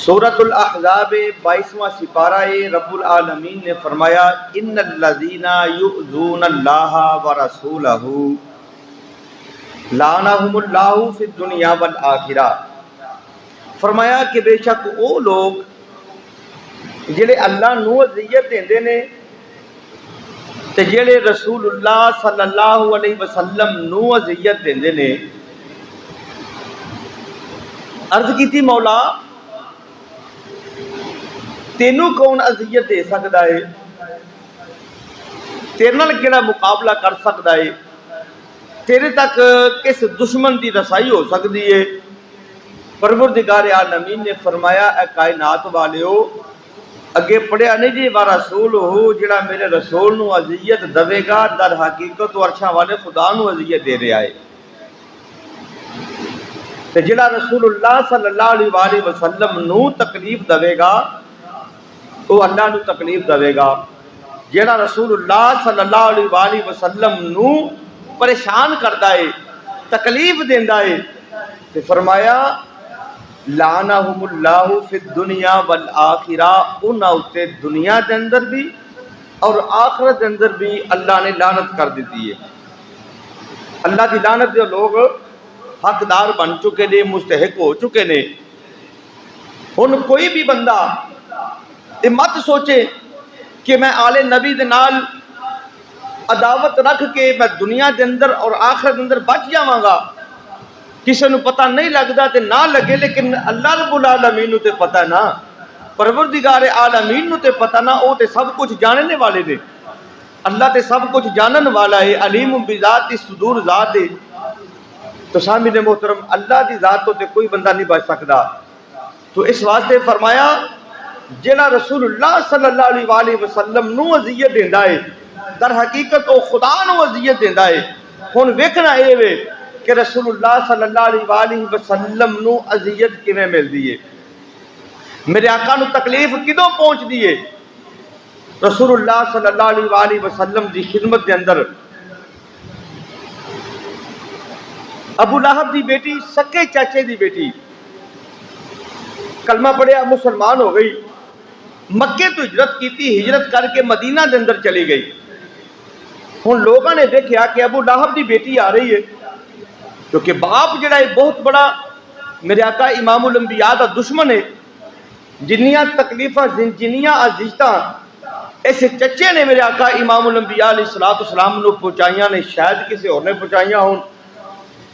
سورۃ الاحزاب 22واں سپارہ رب العالمین نے فرمایا ان الذین یؤذون اللہ ورسولہ لعنہم اللہ فی الدنیا والآخرہ۔ فرمایا کہ بے شک وہ لوگ جڑے اللہ نو اذیت دیندے نے تے جڑے رسول اللہ صلی اللہ علیہ وسلم نو اذیت دیندے نے۔ عرض کیتی مولا تینوں کون اذیت دے سکتا ہے، تیرے نال کیڑا مقابلہ کر سکتا ہے، تیرے تک کس دشمن دی رسائی ہو سکتی ہے؟ پروردگار عالمین نے فرمایا اے کائنات والیو اگے پڑھیا نہیں جی ورسول ہو جڑا میرے رسول نو اذیت دے گا در حقیقت وہ عرشاں والے خدا نو اذیت دے رہا ہے، تے جڑا رسول اللہ صلی اللہ علیہ وآلہ وسلم نو تکلیف دے گا وہ اللہ نو تکلیف دے گا۔ جڑا رسول اللہ صلی اللہ علیہ وآلہ وسلم نو پریشان کردا ہے، تکلیف دیندا ہے، تے فرمایا لعنہم اللہ فی الدنیا والآخرہ، انہاں اتے دنیا دے اندر بھی اور آخرت دے اندر بھی اللہ نے لعنت کر دیتی ہے۔ اللہ دی لعنت دے لوگ حقدار بن چکے نے، مستحق ہو چکے نے۔ ہن کوئی بھی بندہ یہ مت سوچے کہ میں آل نبی دے نال عداوت رکھ کے میں دنیا دے اندر اور آخرت دے اندر بچ جاواں گا، کسی نو پتہ نہیں لگدا تے نہ لگے، لیکن اللہ رب العالمین نو تے پتہ نا، پروردگار عالمین نو تے پتہ نا، او تے سب کچھ جاننے والے نے۔ اللہ تے سب کچھ جانن والا ہے، علیم بذات الصدور ذات ہے۔ تو سامعین محترم اللہ دی ذات تو تے کوئی بندہ نہیں بچ سکدا۔ تو اس واسطے فرمایا جڑا رسول اللہ صلی اللہ علیہ وآلہ وسلم نو اذیت دیندا ہے در حقیقت او خدا نو اذیت دیندا ہے۔ ہن ویکھنا اے وے کہ رسول اللہ صلی اللہ علیہ وآلہ وسلم نو اذیت کیویں ملدی ہے، میرے آقا نو تکلیف کدوں پہنچدی ہے؟ رسول اللہ صلی اللہ علیہ وآلہ وسلم دی خدمت دے اندر ابو لہب دی بیٹی، سکے چاچے دی بیٹی کلمہ پڑھیا مسلمان ہو گئی، مکے تو ہجرت کیتی، ہجرت کر کے مدینہ دے اندر چلی گئی۔ ہن لوگوں نے دیکھا کہ ابو لہب دی بیٹی آ رہی ہے، کیونکہ باپ جڑا ہے بہت بڑا میرے آقا امام الانبیاء دا دشمن ہے، جنیاں تکلیفاں جنیاں عزیزتاں اس چچے نے میرے آقا امام الانبیاء علیہ السلام نو پہنچائیاں نے، شاید کسی اور نے پہنچائیاں ہون۔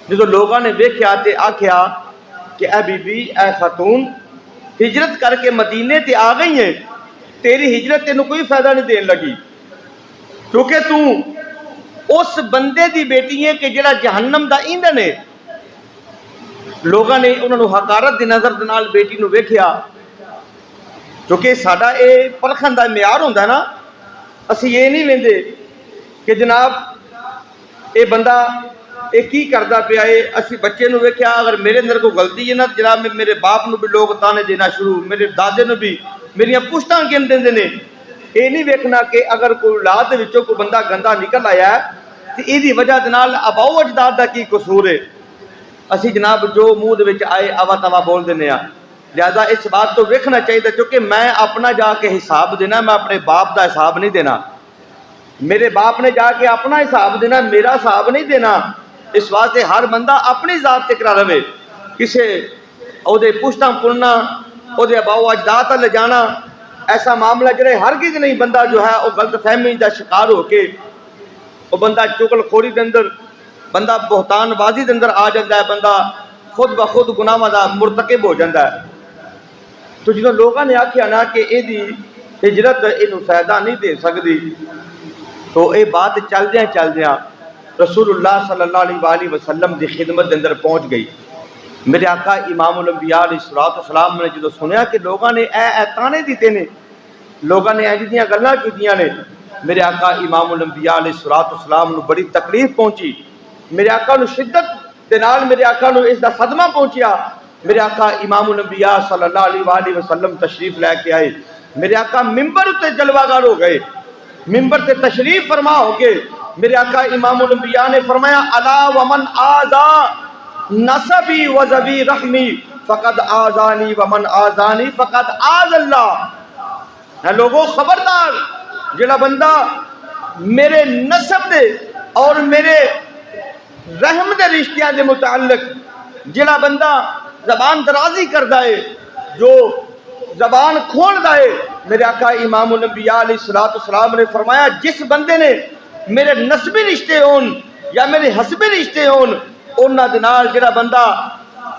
جدو لوگوں نے دیکھا تے آکھیا کہ اے بی بی، اے خاتون، ہجرت کر کے مدینے تے آ گئی ہیں، تیری ہجرت تینوں کوئی فائدہ نہیں دین لگی، کیونکہ تو اس بندے دی بیٹی ہے کہ جڑا جہنم دا ایندھن ہے۔ لوگوں نے انہوں نے حقارت دی نظر دے نال بیٹی نو ویکھیا، کیونکہ ساڈا اے پرکھن دا معیار ہوندا ہے نا، اسی یہ نہیں ویندے کہ جناب اے بندہ اے کی کردا پیا ہے۔ اسی بچے نو ویکھیا، اگر میرے اندر کوئی غلطی ہے نا جناب میرے باپ نو بھی لوگ تانے دینا شروع، میرے دادے نو بھی میریاں پشتاں گن دیندے نے۔ اے نہیں ویکھنا کہ اگر کوئی اولاد دے وچوں کوئی بندہ گندا نکل آیا ہے تے ایدی وجہ دے نال آباؤ اجداد دا کی قصور ہے۔ اسی جناب جو منہ دے وچ آئے آوا توا بول دینے ہاں، لہذا اس بات تو ویکھنا چاہیے، کیونکہ میں اپنا جا کے حساب دینا، میں اپنے باپ دا حساب نہیں دینا۔ میرے باپ نے جا کے اپنا حساب دینا، میرا حساب نہیں دینا۔ اس واسطے ہر بندہ اپنی ذات تکرا رہے، کسے او دے پشتاں پڑنا، او دے آباؤ اجداد لے جانا، ایسا معاملہ جڑے ہرگز نہیں۔ بندہ جو ہے وہ غلط فہمی دا شکار ہو کے وہ بندہ چغل خوری دے اندر، بندہ بہتان بازی دے اندر آ جاتا ہے، بندہ خود بخود گناہاں دا مرتکب ہو جاتا ہے۔ تو جدوں لوگوں نے آکھیا نا کہ اے دی ہجرت اینوں فائدہ نہیں دے سکتی، تو اے بات چلدیاں رسول اللہ صلی اللہ علیہ وآلہ وسلم دی خدمت دے اندر پہنچ گئی۔ میرے آقا امام الانبیاء علیہ السلام نے جدو سنیا کہ لوگوں نے اے تانے دیتے نے، لوگوں نے انج دیاں گلاں کیتیاں نے، میرے آقا امام الانبیاء علیہ السلام نو بڑی تکلیف پہنچی، میرے آقا نو شدت دے نال میرے آقا نو اس دا صدمہ پہنچیا۔ میرے آقا امام الانبیاء صلی اللہ علیہ وآلہ وسلم تشریف لے کے آئے، میرے آقا ممبر تے جلوہ گر ہو گئے، ممبر تے تشریف فرما ہو کے میرے آقا امام الانبیاء نے فرمایا الا ومن آذا نسبی و ذوی رحمی فقد آذانی ومن آذانی فقد آذ اللہ. ہے لوگوں خبردار، جڑا بندہ میرے نسب دے اور میرے رحم دے رشتیاں دے متعلق جڑا بندہ زبان درازی کردا ہے، جو زبان کھولدا ہے، میرے آقا امام الانبیاء علیہ الصلوۃ والسلام نے فرمایا جس بندے نے میرے نسبی رشتے ہون یا میرے حسبی رشتے ہون، انہاں دے نال جڑا بندہ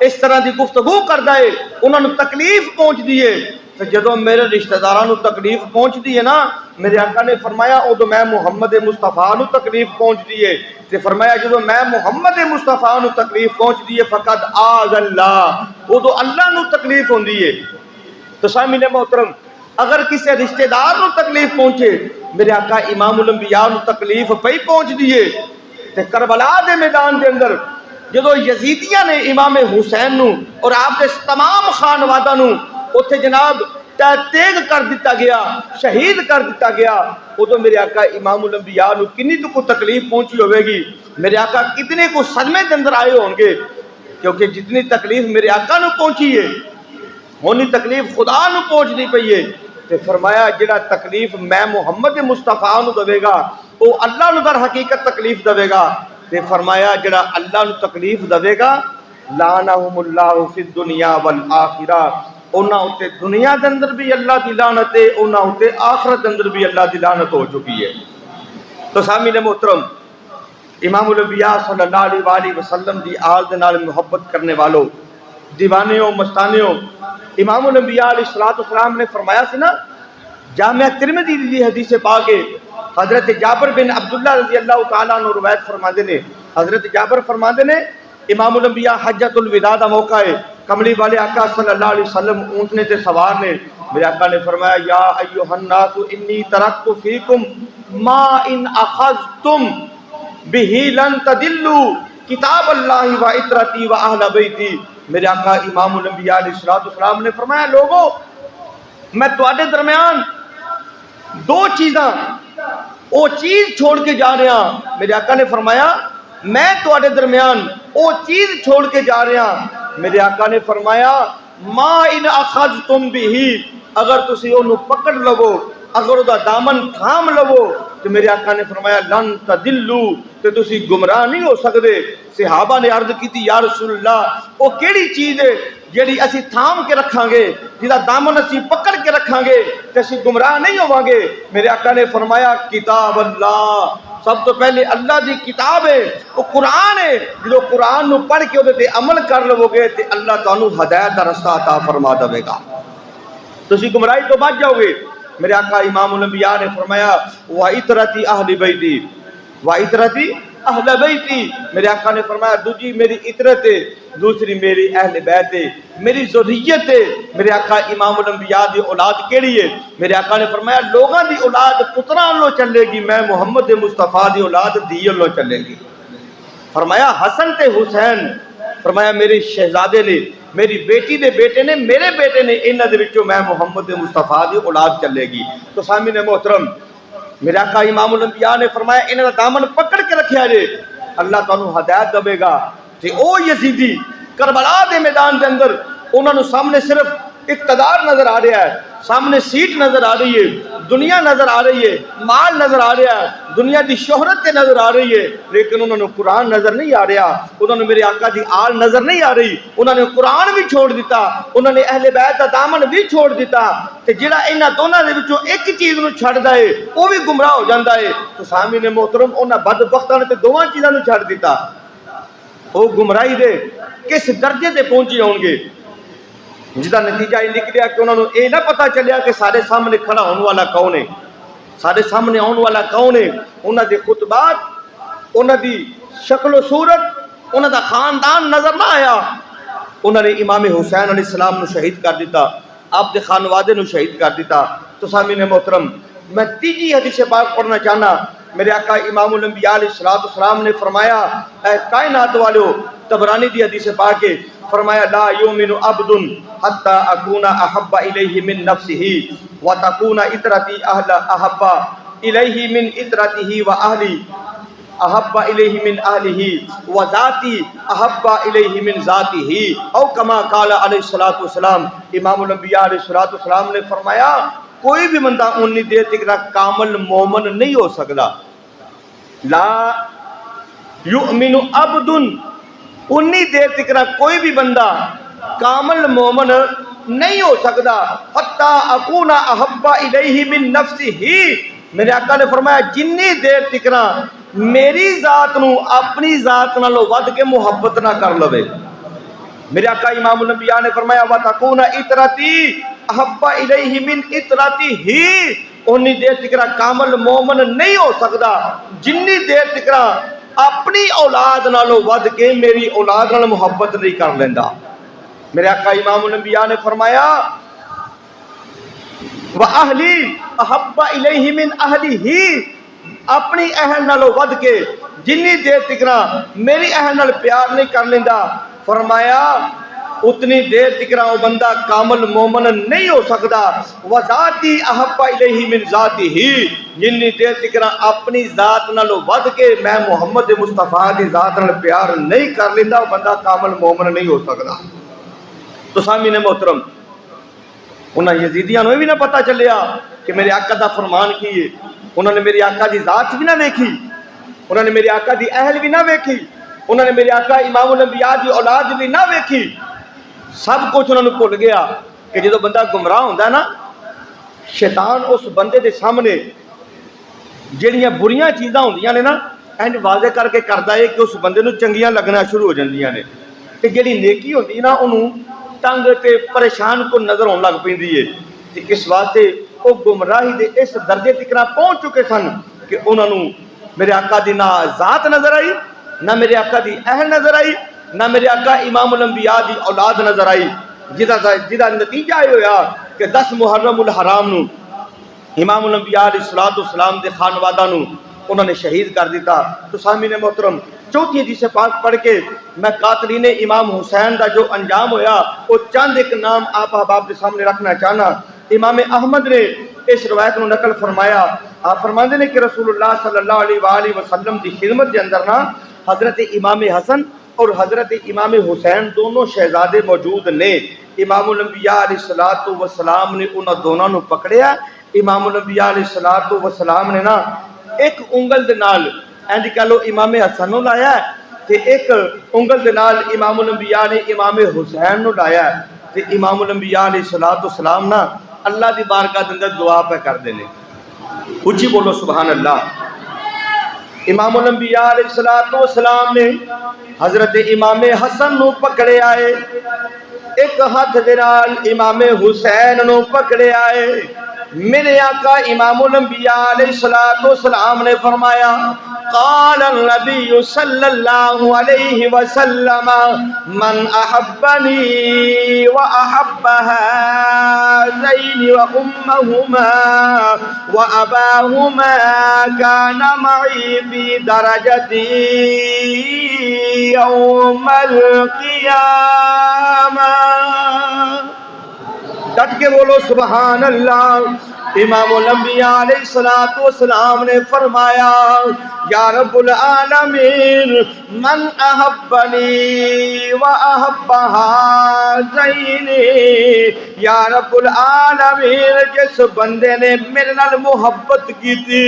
اس طرح دی گفتگو کردا ہے انہاں نوں تکلیف پہنچدی ہے. تو جدوں میرے رشتہ داراں نوں تکلیف پہنچدی ہے نا، میرے آقا نے فرمایا ادو میں محمد مصطفیٰ نوں تکلیف پہنچدی ہے. تے فرمایا جدوں میں محمد مصطفیٰ نوں تکلیف پہنچدی ہے فقط آذ اللہ، ادو اللہ نوں تکلیف ہوندی ہے. تو سامعین محترم، اگر کسی رشتہ دار نوں تکلیف پہنچے، میرے آقا امام الانبیاء نوں تکلیف پئی پہنچدی ہے. تے کربلا دے میدان دے اندر جدو یزیدیاں نے امام حسین نو اور آپ کے تمام خانوادہ نو اتھے جناب تیغ کر دیتا گیا، شہید کر دیتا گیا، ادو میرے آقا امام الانبیاء نو کنی تو کو تکلیف پہنچی ہوئے گی، میرے آقا کتنے کو صدمے کے اندر آئے ہوں گے. کیونکہ جتنی تکلیف میرے آقا نو پہنچی ہے ہونی تکلیف خدا نو پہنچنی پئی ہے. تے فرمایا جڑا تکلیف میں محمد مصطفیٰ نو دے گا وہ اللہ نو در حقیقت تکلیف دے گا. تے فرمایا جڑا اللہ نو تکلیف دے گا لعنہم اللہ فی الدنیا والآخرہ، انہاں اتے دنیا دے اندر بھی اللہ دی لعنت ہے، انہاں اتے آخرت دے اندر بھی اللہ دی لعنت ہو چکی ہے. تو سامعین محترم، امام الانبیاء صلی اللہ علیہ وآلہ وسلم دی آل دے نال محبت کرنے والوں، دیوانیوں مستانیوں، امام الانبیاء علیہ الصلوۃ والسلام نے فرمایا سی نا، جامعہ ترمذی دی حدیث پاک ہے، حضرت جابر بن عبداللہ رضی اللہ تعالیٰ عنہ روایت فرماندے نے، حضرت جابر فرماندے نے امام الانبیاء حجۃ الوداع دا موقع ہے، کملی والے آقا صلی اللہ علیہ وسلم اونٹنے تے سوار نے، میرے آقا نے فرمایا یا ایھا الناس انی ترکت فیکم ما ان اخذتم بہ لن تضلوا کتاب اللہ و عترتی و اہل بیتی. میرے آقا امام الانبیاء علیہ الصلوۃ والسلام نے فرمایا لوگو میں تواڈے درمیان دو چیزاں او چیز چھوڑ کے جا رہا ہاں. میرے آقا نے فرمایا میں تواڈے درمیان او چیز چھوڑ کے جا رہا ہاں. میرے آقا نے فرمایا ما ان اخذتم بہ، اگر تسی اونوں پکڑ لو، اگر دا دامن تھام لو، تو میرے آقا نے فرمایا لن تضلوا، تے تسی گمراہ نہیں ہو سکدے. صحابہ نے عرض کی یا رسول اللہ وہ کیڑی چیز ہے جیڑی اسی تھام کے رکھاں گے، جدا دامن اسی پکڑ کے رکھاں گے تے اسی گمراہ نہیں ہوواں گے؟ میرے آقا نے فرمایا کتاب اللہ، سب تو پہلے اللہ دی کتاب ہے، وہ قرآن ہے. جو قرآن نو پڑھ کے تے عمل کر لو گے تے اللہ تانوں ہدایت دا رستہ عطا فرما دے گا، تسی گمراہی تو بچ جاؤ گے. میرے آقا امام الانبیاء نے فرمایا وَعِتْرَتِ أَهْلِ بَيْتِي وَعِتْرَتِ أَهْلَ بَيْتِي، میرے آقا نے فرمایا دوسری میری عطرت ہے، دوسری میری اہل بیت ہے، میری ذریت ہے. میرے آقا امام الانبیاء دی اولاد کیڑی ہے؟ میرے آقا نے فرمایا لوگاں دی اولاد پتراں لو چلے گی، میں محمد مصطفیٰ دی اولاد دی لو چلے گی. فرمایا حسن تے حسین، فرمایا میرے شہزادے نے، میری بیٹی دے بیٹے نے، میرے بیٹے نے، انہاں دے وچوں میں محمد مصطفیٰ دی اولاد چلے گی. تو سامعین محترم، میرے آقا امام الانبیاء نے فرمایا انہاں دا دامن پکڑ کے رکھیا جے، اللہ تانوں ہدایت دے گا. تے او یزیدی کربلا دے میدان دے اندر انہاں نوں سامنے صرف اقتدار نظر آ رہا ہے، سامنے سیٹ نظر آ رہی ہے، دنیا نظر آ رہی ہے، مال نظر آ رہا ہے، دنیا دی شہرت تے نظر آ رہی ہے، لیکن انہوں نے قرآن نظر نہیں آ رہا، انہوں نے میرے آقا دی آل نظر نہیں آ رہی، انہوں نے قرآن بھی چھوڑ دیتا، انہوں نے اہل بیت دا دامن بھی چھوڑ دیتا. تے جڑا انہاں دونوں دے وچوں ایک چیز نوں چھڈدا ہے وہ بھی گمراہ ہو جاندا ہے. تو سامعین محترم انہاں بدبختاں نے تے دوواں چیزاں نوں چھڈ دیتا. وہ گمراہی دے کس درجے تے پہنچے ہون گے جدا نتیجہ یہ نکلیا کہ انہوں نے یہ نہ پتا چلیا کہ سارے سامنے کھڑا ہونے والا کون ہے، سارے سامنے آنے والا کون ہے. انہوں دے خطبات، انہوں دی شکل و صورت، انہوں دا خاندان نظر نہ آیا. انہوں نے امام حسین علیہ السلام نو شہید کر دیتا، آپ دے خانوادے نو شہید کر دیتا. تو سامعین محترم، میں تیجی حدیث پاک پڑھنا چاہنا. میرے آقا امام الانبیاء علیہ السلام نے فرمایا اے کائنات والو، طبرانی دی حدیث پاک ہے، فرمایا لا یؤمن عبد حتی اکون احب الیہ من نفسہ وتکون عطرتی اہل احب الیہ من عطرتہ و اہلی. احب الیہ من اہلہ و ذاتی احب الیہ من ذاتہ، او کما قال علیہ الصلوۃ والسلام، امام الانبیاء علیہ الصلوۃ والسلام نے فرمایا کوئی بھی بندہ انی دیر تک کامل مومن نہیں ہو سکتا، لا یؤمن عبد، انی دیر تک کوئی بھی بندہ کامل مومن نہیں ہو سکتا حتی اکون احب الیہ من نفسہ، میرے آقا نے فرمایا جنی دیر تک میری ذات نو اپنی ذات نالوں ود کے محبت نہ کر لوے۔ میرے آقا امام الانبیاء نے فرمایا وَتَكُونَ اِطْرَتِي احب الیہ من اطرتہ، انی دیر تک کامل مومن نہیں ہو سکتا جنی دیر تک اپنی اولاد نالوں ود کے میری اولاد نال محبت نہیں کر لیندا۔ میرے آقا امام الانبیاء نے فرمایا وَأَهْلِي أَحَبَّ إِلَيْهِ مِنْ أَهْلِهِ، اپنی اہل نالوں ود کے جنی دیر تک میری اہل نال پیار نہیں کر لیندا، فرمایا اتنی دیر تک وہ بندہ کامل مومن نہیں ہو سکتا۔ وَذَاتِي أَحَبَّ إِلَيْهِ مِنْ ذَاتِهِ، جنی دیر تک اپنی ذات نالوں ود کے میں محمد مصطفیٰ دی ذات نال پیار نہیں کر لیندا، وہ بندہ کامل مومن نہیں ہو سکتا۔ تو سامعین محترم، انہاں یزیدیاں نوں بھی نہ پتہ چلیا کہ میرے آقا دا فرمان کی ہے، انہوں نے میرے آقا دی ذات بھی نہ ویکھی، انہوں نے میرے آقا دی اہل بھی نہ ویکھی، انہوں نے میرے آقا امام الانبیاء دی اولاد بھی نہ ویکھی، سب کچھ انہوں نے بھول گیا کہ جدو بندہ گمراہ ہوندا ہے نا، شیطان اس بندے دے سامنے جڑیاں بریاں چیزاں ہوندیاں نے نا اینج واضح کر کے کردا ہے کہ اس بندے نوں چنگیاں لگنا شروع ہو جاندیاں نے، تے جڑی نیکی ہوندی نا انہوں تنگ تے پریشان کو نظر ہون لگ پیندی ہے، تے اس واسطے وہ گمراہی دے اس درجے تک پہنچ چکے سن کہ انہوں نے میرے آقا دی نہ ذات نظر آئی، نہ میرے آقا دی اہل نظر آئی، نہ میرے آقا امام الانبیاء دی اولاد نظر آئی، جدا نتیجہ یہ ہویا کہ 10 محرم الحرام نو امام الانبیاء علیہ الصلوۃ والسلام دے خانوادہ نو انہوں نے شہید کر دیتا۔ تو سامعین محترم، چوتھی حدیث پاک پڑھ کے میں قاتلین امام حسین دا جو انجام ہویا وہ چند ایک نام آپ احباب کے سامنے رکھنا چاہنا۔ امام احمد نے اس روایت کو نقل فرمایا، آپ فرماندے نے کہ رسول اللہ صلی اللہ علیہ وآلہ وسلم دی خدمت کے اندر نا حضرت امام حسن اور حضرت امام حسین دونوں شہزادے موجود نے۔ امام الانبیاء علیہ الصلوۃ والسلام نے انہاں دونوں نو پکڑیا، امام الانبیاء علیہ الصلوۃ والسلام نے نا ایک انگل دے نال اینج کہہ لو امام حسن نو لایا ہے تے ایک انگل دے نال امام الانبیاء نے امام حسین نو لایا ہے، تے امام الانبیاء علیہ الصلوۃ والسلام نا اللہ دی بارگاہ دے اندر دعا پہ کر دینے، اچھی بولو سبحان اللہ۔ امام الانبیاء علیہ الصلوۃ والسلام نے حضرت امام حسن نو پکڑے آئے، ایک ہاتھ دے نال امام حسین نو پکڑے آئے۔ میرے آقا امام الانبیاء علیہ الصلوۃ والسلام نے فرمایا قال النبی صلی اللہ علیہ وسلم من احبنی واحب هذین وامہما واباہما کان معی فی درجتی یوم القیامہ۔ ڈٹ کے بولو سبحان اللہ۔ امام الانبیاء علیہ الصلوۃ والسلام نے فرمایا یا رب العالمین من احبنی واحب ہذین، یا رب العالمین جس بندے نے میرے نال محبت کی تھی،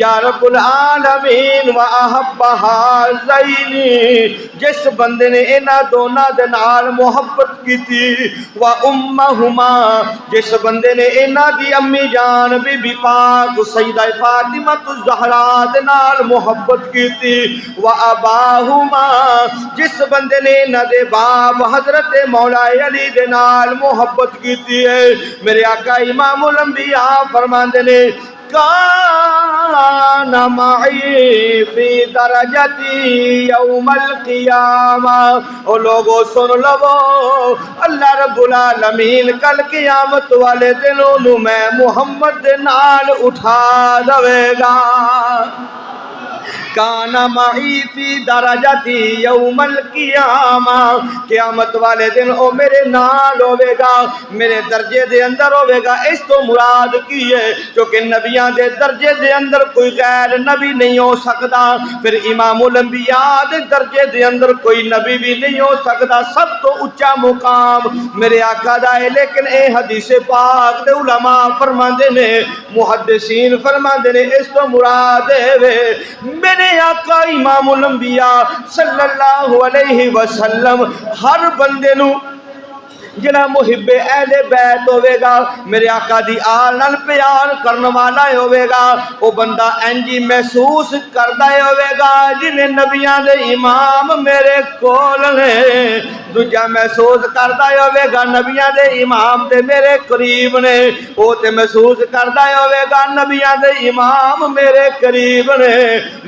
یا رب العالمین واحب ہذین جس بندے نے انہاں دونوں دے نال محبت کی تھی، و امہما جس بندے نے انہاں دی امی جان بی بی پاک سیدہ فاطمہ الزہرا دے نال محبت کی تھی، و اباہما جس بندے نے انہاں دے باپ حضرت مولا علی دے نال محبت کی تھی ہے۔ میرے آقا امام الانبیاء فرماندے نے کان معی فی درجتی یوم القیامہ۔ او لوگو سن لو، اللہ رب العالمین کل قیامت والے دنوں نو میں محمد دے نال اٹھا دوے گا۔ کان معی فی درجتی یوم القیامہ، قیامت والے دن او میرے نال ہوے گا، میرے درجے دے اندر ہوے گا۔ اس تو مراد کی ہے؟ کیونکہ نبیاں دے درجے دے اندر کوئی غیر نبی نہیں ہو سکتا، پھر امام الانبیاء دے درجے دے اندر کوئی نبی بھی نہیں ہو سکتا۔ سب تو اونچا مقام میرے آقا دا ہے۔ لیکن اے حدیث پاک دے علماء فرماندے نے، محدثین فرماندے نے، اس تو مراد ہے میرے آقا امام الانبیاء صلی اللہ علیہ وسلم ہر بندے نو جڑا محب اہل بیت ہوے گا، میرے آقا دی آل نال پیار کرن والا ہوے گا، او بندہ انجی محسوس کردا ہوے گا جویں نبیاں دے امام میرے کول نے۔ دوجا محسوس کردا ہوے گا نبیاں دے امام تے میرے قریب نے، او تے محسوس کردا ہوے گا نبیاں دے امام میرے قریب نے۔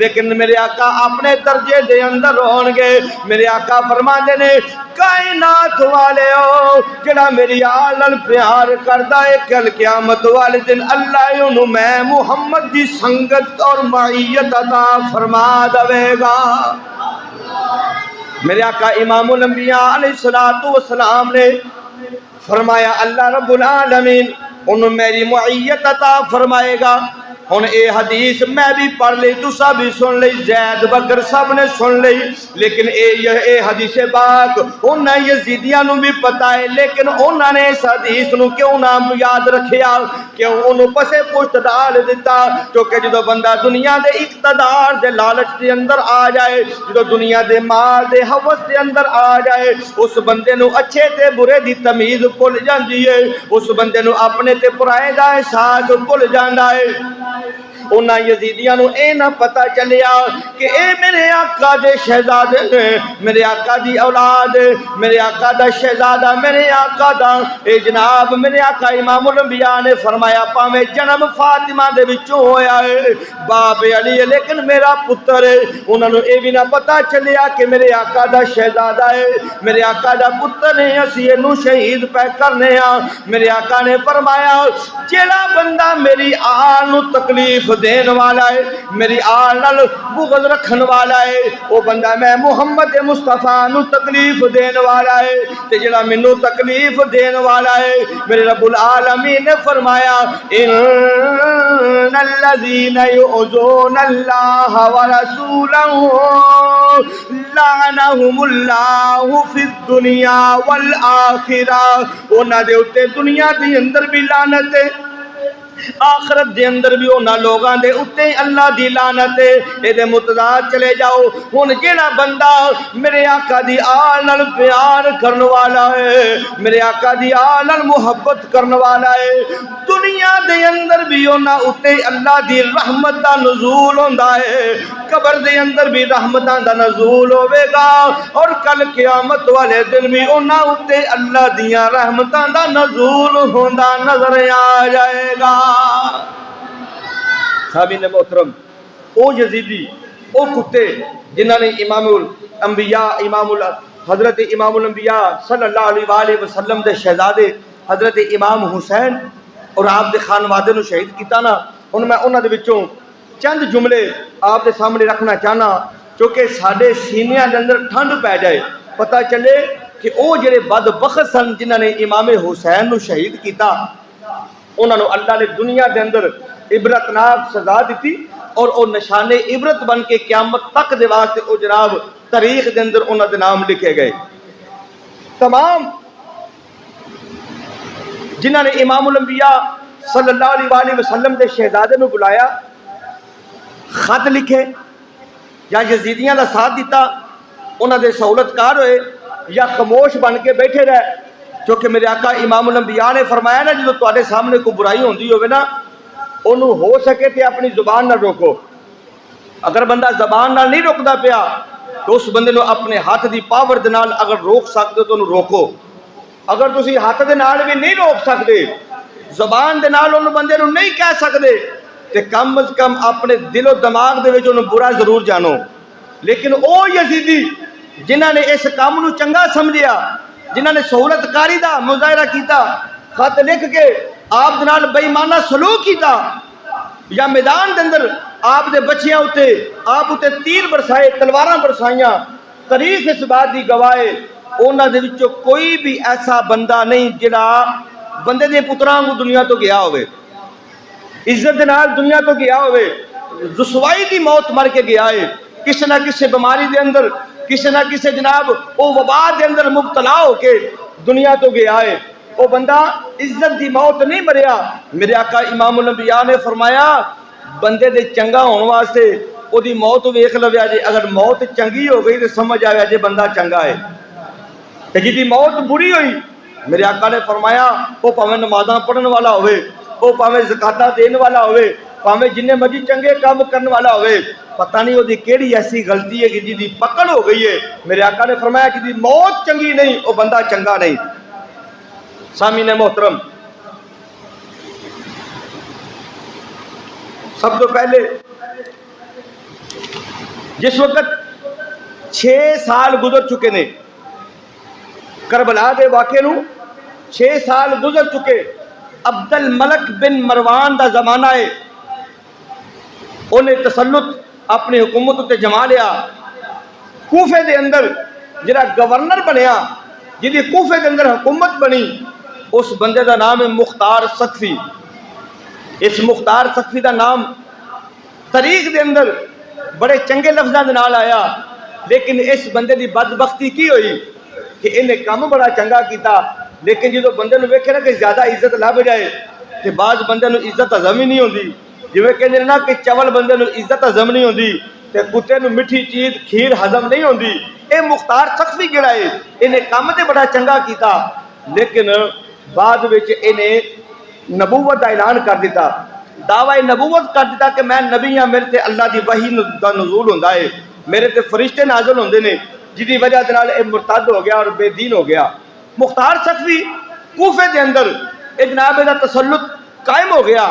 لیکن میرے آقا اپنے درجے دے اندر ہون گے۔ میرے آقا فرماندے نے کائنات والے ہو جڑا میری آل نال پیار کردا ہے، کل قیامت والے دن اللہ اونوں میں محمد دی سنگت اور معیت عطا فرما دے گا۔ میرے آقا امام الانبیاء علیہ الصلوۃ والسلام نے فرمایا اللہ رب العالمین انہوں میری معیت عطا فرمائے گا۔ ہن اے حدیث میں بھی پڑھ لی، تسا بھی سن لی، زید بکر سب نے سن لی، لیکن اے حدیث پاک انہاں یزیدیاں نو بھی پتہ ہے، لیکن انہاں نے اس حدیث نو کیوں نہ یاد رکھیا، کیوں انہوں پسے پشت ڈال دیتا؟ کیونکہ جدو بندہ دنیا دے اقتدار دے لالچ دے اندر آ جائے، جدو دنیا دے مال دے حوث دے اندر آ جائے، اس بندے نو اچھے تے برے دی تمیز بھول جاندی ہے، اس بندے نو اپنے تے پرائے دا احساس بھول جاندا ہے۔ انہاں یزیدیاں نو اے نہ پتہ چلیا کہ اے میرے آقا دے شہزادے نے، میرے آقا دی اولاد، میرے آقا دا شہزادہ، میرے آقا دا اے جناب میرے آقا امام الانبیاء نے فرمایا پاویں جنم فاطمہ دے وچوں ہویا ہے، باپ علی ہے لیکن میرا پتر ہے۔ انہاں نو اے بھی نہ پتہ چلیا کہ میرے آقا دا شہزادہ ہے، میرے آقا دا پتر ہے، اسی اینو شہید پہ کرنے ہاں۔ میرے آقا نے فرمایا جیڑا بندہ میری آل نو تکلیف دین والا ہے، میری آل نال بغض رکھن والا ہے، وہ بندہ میں محمد مصطفیٰ نو تکلیف دین والا ہے، تے جڑا مینوں تکلیف دین والا ہے میرے رب العالمین نے فرمایا ان الذین یؤذون اللہ ورسولہ لعنہم اللہ فی الدنیا والآخرہ، انہاں دے اوتے دنیا دے اندر بھی لعنت ہے، آخرت دے اندر بھی انہاں لوگاں دے اتے اللہ دی لعنت ہے۔ اے دے متضاد چلے جاؤ۔ ہن جیڑا بندہ میرے آقا دی آل نال پیار کرن والا ہے، میرے آقا دی آل نال محبت کرن والا ہے، دنیا دے اندر بھی انہاں اتے اللہ دی رحمت دا نزول ہوندا ہے، قبر دے اندر بھی رحمتاں دا نزول ہوے گا، اور کل قیامت والے دن بھی انہاں اتے اللہ دیاں رحمتاں دا نزول ہوندا نظر آ جائے گا۔ صحابین محترم، او یزیدی، او کتے جنہوں نے امام الانبیاء حضرت امام الانبیاء صلی اللہ علیہ وآلہ وسلم دے شہزادے حضرت امام حسین اور آپ دے خانوادے نو شہید کیتا نا، ان میں انہاں دے وچوں چند جملے آپ دے سامنے رکھنا چاہنا کیونکہ ساڈے سینیاں دے اندر ٹھنڈ پی جائے، پتہ چلے کہ او جڑے بدبخت سن جنہاں نے امام حسین نو شہید کیتا، انہوں نے اللہ نے دنیا دے اندر عبرتناک سزا دیتی، اور او نشان عبرت بن کے قیامت تک دے واسطے او جناب تاریخ دے اندر انہوں دے نام لکھے گئے۔ تمام جنہوں نے امام الانبیاء صلی اللہ علیہ وآلہ وسلم دے شہزادے نو بلایا، خط لکھے یا یزیدیاں دا ساتھ دیتا، انہوں دے سہولت کار ہوئے یا خاموش بن کے بیٹھے رہے، کیونکہ میرے آقا امام الانبیاء نے فرمایا نا جدو تواڈے سامنے کوئی برائی ہوندی ہوئے نا، انہوں ہو سکے تے اپنی زبان نہ روکو، اگر بندہ زبان نہ نہیں روکدا پیا تو اس بندے نو اپنے ہاتھ دی پاور دے نال اگر روک سکتے تو انہوں روکو، اگر تسی ہاتھ دے نال بھی نہیں روک سکتے، زبان دے نال انہوں بندے نو نہیں کہہ سکتے، تے کم از کم اپنے دل و دماغ دے وچ انہوں برا ضرور جانو۔ لیکن او یزیدی جنہاں نے اس کام نو چنگا سمجھیا، جنہاں نے سہولت کاری دا مظاہرہ کیتا، خط لکھ کے آپ دنال بے ایمانہ سلوک کیتا، یا میدان دے اندر آپ دے بچیاں اتے آپ اتے تیر برسائے تلواراں برسائیاں تاریخ اس بات دی گواہ ہے انہاں دے وچوں کوئی بھی ایسا بندہ نہیں جڑا بندے دے پتراں کو دنیا تو گیا ہوئے عزت نال دنیا تو گیا ہوئے رسوائی دی موت مر کے گیا ہے کسی نہ کسی بیماری دے اندر کسی نہ کسی جناب او وبا دے اندر مبتلا ہو کے دنیا تو گیا ہے وہ بندہ عزت دی موت نہیں مریا میرے آقا امام الانبیاء نے فرمایا بندے دے چنگا ہون واسطے او دی موت ویکھ لویا جے اگر موت چنگی ہو گئی تو سمجھ آیا جے بندہ چنگا ہے تے جی دی موت بری ہوئی میرے آقا نے فرمایا وہ پاویں نمازاں پڑھن والا ہوئے وہ پاویں زکاتاں دین والا ہوئے پاویں جن مرضی چنگے کام کرنے والا ہوئے پتہ نہیں وہ دی کیڑی ایسی غلطی ہے کہ جی دی پکڑ ہو گئی ہے میرے آقا نے فرمایا کہ دی موت چنگی نہیں وہ بندہ چنگا نہیں سامعین محترم سب تو پہلے جس وقت 6 سال گزر چکے نے کربلا دے واقعے نو 6 سال گزر چکے عبد الملک بن مروان دا زمانہ ہے انہیں تسلط اپنی حکومت تے جما لیا کوفے دے اندر جڑا گورنر بنیا جدی کوفے دے اندر حکومت بنی اس بندے دا نام ہے مختار ثقفی اس مختار ثقفی دا نام تاریخ دے اندر بڑے چنگے لفظاں دے نال آیا لیکن اس بندے دی بدبختی کی ہوئی کہ انہیں کام بڑا چنگا کیتا لیکن جدو بندے نو ویکھے نا کہ زیادہ عزت لب جائے کہ بعض بندے نو عزت ہضم ہی نہیں ہوندی جویں کہندے نا کہ چول بندے نو عزت ہضم نہیں ہوندی تے کتے نو میٹھی چیز کھیر ہضم نہیں ہوندی اے مختار ثقفی جڑا ہے انہیں کام تے بڑا چنگا کیتا لیکن بعد وچ انہیں نبوت دا اعلان کر دیتا دعوی نبوت کر دیتا کہ میں نبی ہاں میرے تے اللہ دی وحی دا نزول ہوندا ہے میرے تے فرشتے نازل ہوندے نے جدی وجہ دے نال اے مرتد ہو گیا اور بے دین ہو گیا مختار ثقفی کوفے دے اندر اے جناب دا تسلط قائم ہو گیا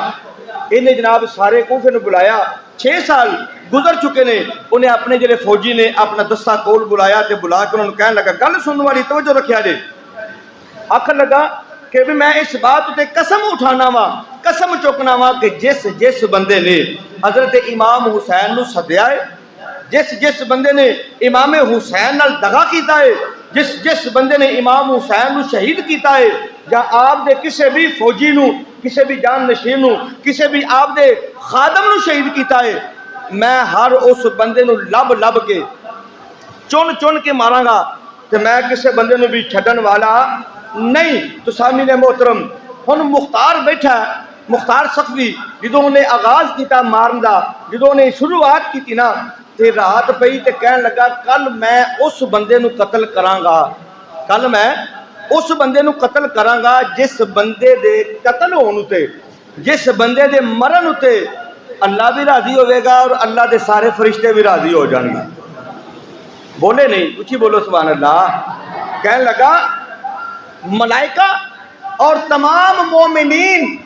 انہیں جناب سارے کوفے نو بلایا 6 سال گزر چکے نے انہیں اپنے جڑے فوجی نے اپنا دستہ کول بلایا تے بلا کے انہوں نے کہنے لگا گل سننے والی توجہ رکھیا جے آکھن لگا کہ میں اس بات تے قسم اٹھانا وا قسم چکنا وا کہ جس بندے نے حضرت امام حسین نو سدیا ہے جس بندے نے امام حسین نال دغا کیتا ہے جس بندے نے امام حسین نو شہید کیتا ہے یا آپ دے کسے بھی فوجی نو کسے بھی جان نشین نو کسے بھی آپ دے خادم نو شہید کیتا ہے میں ہر اس بندے نو لب کے چن کے ماراں گا تے میں کسے بندے نو بھی چھڈن والا نہیں تو سامعین محترم ہن مختار بیٹھا ہے مختار ثقفی جدوں نے آغاز کیتا مارن دا جدوں نے شروعات کیتی نا تے رات پئی تے کہن لگا کل میں اس بندے نو قتل کراں گا کل میں اس بندے نو قتل کراں گا جس بندے دے قتل ہون تے جس بندے دے مرن تے اللہ بھی راضی ہوئے گا اور اللہ دے سارے فرشتے بھی راضی ہو جان گے بولے نہیں کچھ بولو سبحان اللہ کہن لگا ملائکہ اور تمام مومنین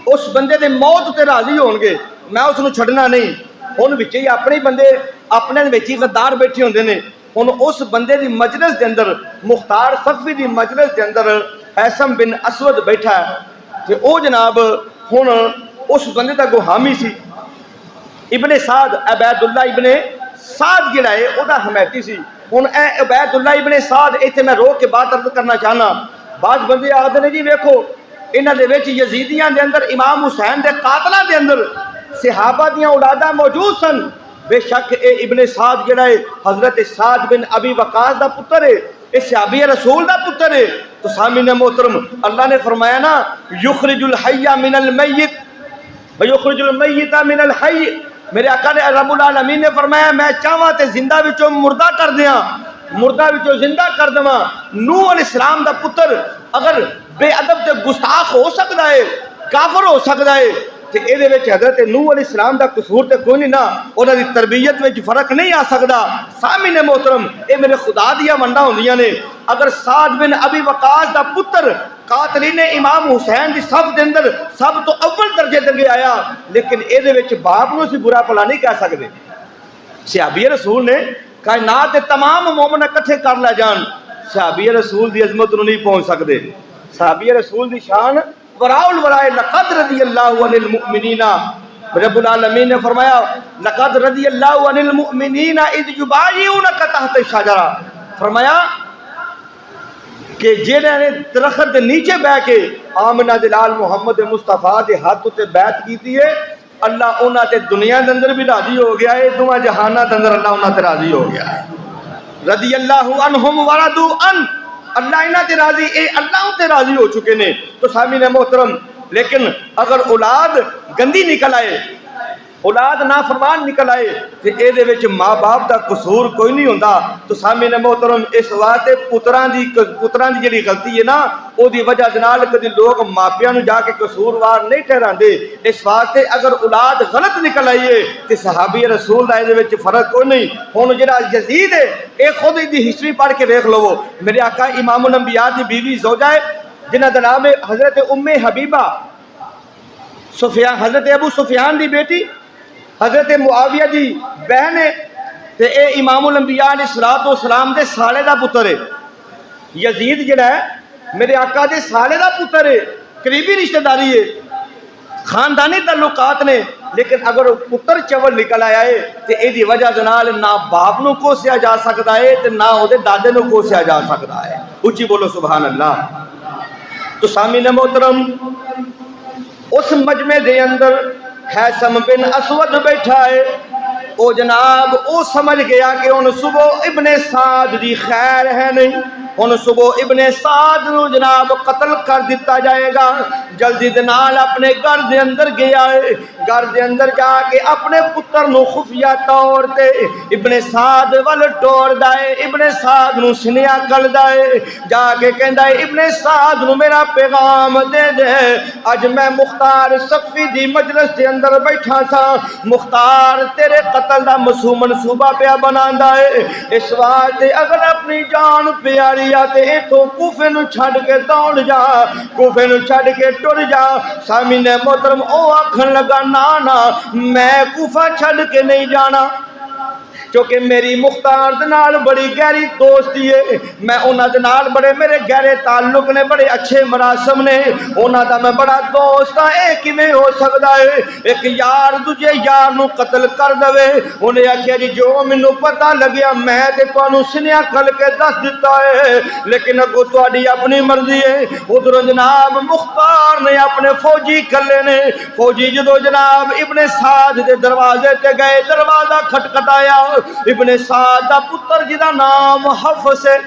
اس بندے دے موت تے راضی ہون گے میں اس نو چھڑنا نہیں ان وچ ہی اپنے بندے اپنے وچ ہی غدار بیٹھے ہوندے نے ان اس بندے دی مجلس دے اندر مختار ثقفی دی مجلس دے اندر حیثم بن اسود بیٹھا ہے تے او جناب ہن اس بندے دا کو حامی سی ابن سعد عبید اللہ ابن سعد جڑا ہے او دا حمایتی سی ہن اے عبید اللہ ابن سعد ایتھے میں روک کے بات عرض کرنا چاہنا بعض بندے آخدے نے جی ویکھو انہاں دے وچ یزیدیاں دے اندر امام حسین دے قاتلاں دے اندر صحابہ دیاں اولاداں موجود سن بے شک اے ابن سعد جڑا ہے حضرت سعد بن ابی وقاص دا پتر ہے اے صحابی رسول دا پتر ہے تو سامعین محترم اللہ نے فرمایا نا یخرج الحی من المیت ویخرج المیت من الحی میرے آقا نے رب العالمین نے فرمایا میں چاہواں تے زندہ وچوں مردہ کر دیاں مردہ وچوں زندہ کر دواں نوح علیہ السلام دا پتر اگر بے ادب تے گستاخ ہو سکدا ہے کافر ہو سکدا ہے تے اے دے وچ حضرت نوح علیہ السلام دا قصور تے کوئی نہیں نا انہاں دی تربیت وچ فرق نہیں آ سکدا سامعین محترم اے میرے خدا دیا منڈا ہوندیاں نے اگر سعد بن ابی وقاص دا پتر قاتلین امام حسین دی صف دے اندر سب تو اول درجے تے آیا لیکن اے دے وچ باپ نو سی برا بھلا نہیں کہہ سکدے صحابی رسول نے کائنات دے تمام مومن اکٹھے کر لے جان صحابی رسول دی عظمت نو نہیں پہنچ سکدے صحابی رسول دی شان وراء الوراء لقد رضی اللہ عن المؤمنین رب العالمین نے فرمایا لقد رضی اللہ عن المؤمنین اذ یبایعونک تحت الشجرہ، فرمایا کہ جنہاں نے درخت دے نیچے بیٹھ کے آمنہ دلال محمد مصطفیٰ دے ہاتھ تے بیعت کیتی ہے، اللہ انہاں تے دنیا دے اندر بھی راضی ہو گیا ہے، دوواں جہاناں دے اندر اللہ انہاں تے راضی ہو گیا ہے۔ رضی اللہ عنہم ورضوا عنہ، اللہ انہاں تے راضی، اے اللہ تے راضی ہو چکے نے۔ تو سامعین محترم، لیکن اگر اولاد گندی نکل آئے، اولاد نافرمان نکل آئے تے اے دے وچ ماں باپ دا قصور کوئی نہیں ہوندا۔ تو سامعین محترم، اس واسطے پتراں دی جڑی غلطی ہے نا، او دی وجہ دے نال کدی لوگ ماپیاں نو جا کے قصوروار نہیں ٹھہراندے۔ اس واسطے اگر اولاد غلط نکل آئی ہے تے صحابی رسول دا دے وچ فرق کوئی نہیں۔ ہن جڑا یزید ہے اے خود دی ہسٹری پڑھ کے دیکھ لو، میرے آقا امام الانبیاء دی بیوی زوجہ ہے جنہ دا نام ہے حضرت ام حبیبہ، حضرت ابو سفیان دی بیٹی، حضرت معاویہ دی بہن ہے، تے اے امام الانبیاء علیہ الصلوۃ والسلام دے سالے دا پتر ہے۔ یزید جڑا ہے میرے آقا دے سالے دا پتر ہے، قریبی رشتہ داری ہے، خاندانی تعلقات نے، لیکن اگر پتر چول نکل آیا ہے تے اے دی وجہ دے نال نہ باپ نو کوسیا جا سکدا ہے تے نہ او دے دادے نو کوسیا جا سکدا ہے۔ اچھی بولو سبحان اللہ۔ تو سامعین محترم، اس مجمع دے اندر حیثم بن اسود بیٹھا ہے، او جناب او سمجھ گیا کہ ان صبح ابن سعد دی خیر ہے نہیں، ان صبح ابن سعد نو جناب قتل کر دیتا جائے گا۔ جلدی دے نال اپنے گھر دے اندر گیا ہے، گھر دے اندر جا کے اپنے پتر نو خفیہ طور تے ابن سعد ول ٹور دائے، ابن سعد نو سنیا کل دائے، جا کے کہندا ہے ابن سعد نو میرا پیغام دے دے، اج میں مختار سقفی دی مجلس دے اندر بیٹھا سا، مختار تیرے قتل دا منصوبہ پیا بناندا ہے، اس واسطے اگر اپنی جان پیاری آ تے تو کوفے نو چھڈ کے دوڑ جا، کوفے نو چھڈ کے ٹر جا۔ سامعین محترم، او آکھن لگا نا میں کوفہ چھڈ کے نہیں جانا، کیونکہ میری مختار دے نال بڑی گہری دوستی ہے، میں انہاں دے نال بڑے میرے گہرے تعلق نے، بڑے اچھے مراسم نے، انہاں دا میں بڑا دوست ہاں، اے کیویں ہو سکدا ہے ایک یار دوجے یار نو قتل کر دے؟ انہیں آکھیا جی جو مینوں پتہ لگیا میں تے تانوں سنیا کھل کے دس دتا ہے، لیکن اگوں تہاڈی اپنی مرضی ہے۔ ادھر جناب مختار نے اپنے فوجی کھلے نے، فوجی جدو جناب ابن سعد دے دروازے تے گئے، دروازہ کھٹکھٹایا، ابن سعد دا پتر جدا نام حفص ہے،